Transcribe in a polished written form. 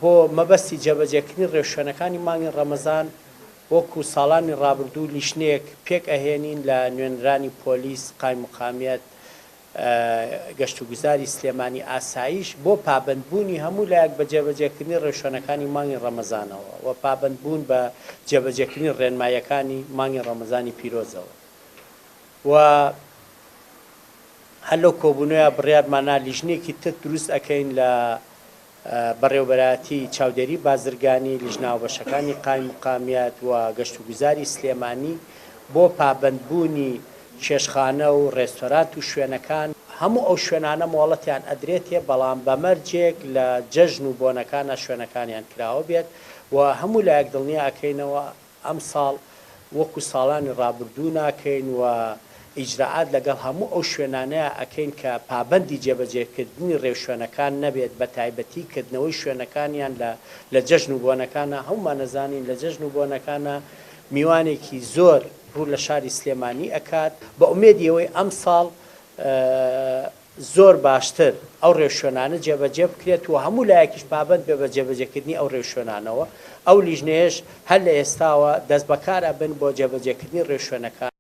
بۆ مەبەستی جێبەجێکردنی ڕێوشوێنەکانی مانگی ڕەمەزان وەکو ساڵانی ڕابردوو لیژنەیەک پێک ئەهێنین لە نوێنرانی پۆلیس قایم مقامیەت گەشت و گوزاری سلێمانی ئاسایش بۆ پابندبوونی هەموو لایەک بە جێبەجێکردنی ڕێوشوێنەکانی مانگی ڕەمەزانەوە و پابندبوون بە جێبەجێکردنی ڕێنمایەکانی مانگی ڕەمەزانی پیرۆزەوە و هەر لەو کۆبوونەوە بڕیارمانە لیژنێکی تر دروست ئەەکەین لە بەڕێوەبەرایەتی چاودێری بازرگانی لیژناوبەشەکانی قایم مقامیەت و گەشت و گوزاری سلێمانی بۆ پابندبوونی چێشخانە و ڕێستۆرانت و شوێنەکان هەموو ئەو شوێنانە مۆڵەتیان ئەدرێتێ بەڵام بەمەرجێک لە جەژن و بۆنەکانە شوێنەکانیان کراوە بێت و هەموو لایەک دڵنیا ئەکەینەوە ئەم ساڵ وەکو ساڵانی ڕابردوو ناکەین و ئیجراعات لەگەڵ هەموو ئەو شوێنانەیە ئەکەین کە پابەندی جێبەجێکردنی ڕێوشوێنەکان نەبێت بە تایبەتی کردنەوەی شوێنەکانیان لە جەژن و بۆنەکانە هەمومان نەزانین لە جەژن و بۆنەکانە میوانێکی زۆر ڕوو لە شاری سلێمانی ئەکات بە ئومێدیەوەی ئەم ساڵ زۆر باشتر ئەو ڕێوشوێنانە جێبەجێ بکرێت و هەموو لایەکیش پابەند بێ بە جێبەجێکردنی ئەو ڕێوشوێنانەوە ئەو لیژنەیەش هەر لە ئێستاوە دەست بەکارە بن بۆ جێبەجێکردنی ڕێوشوێنەکان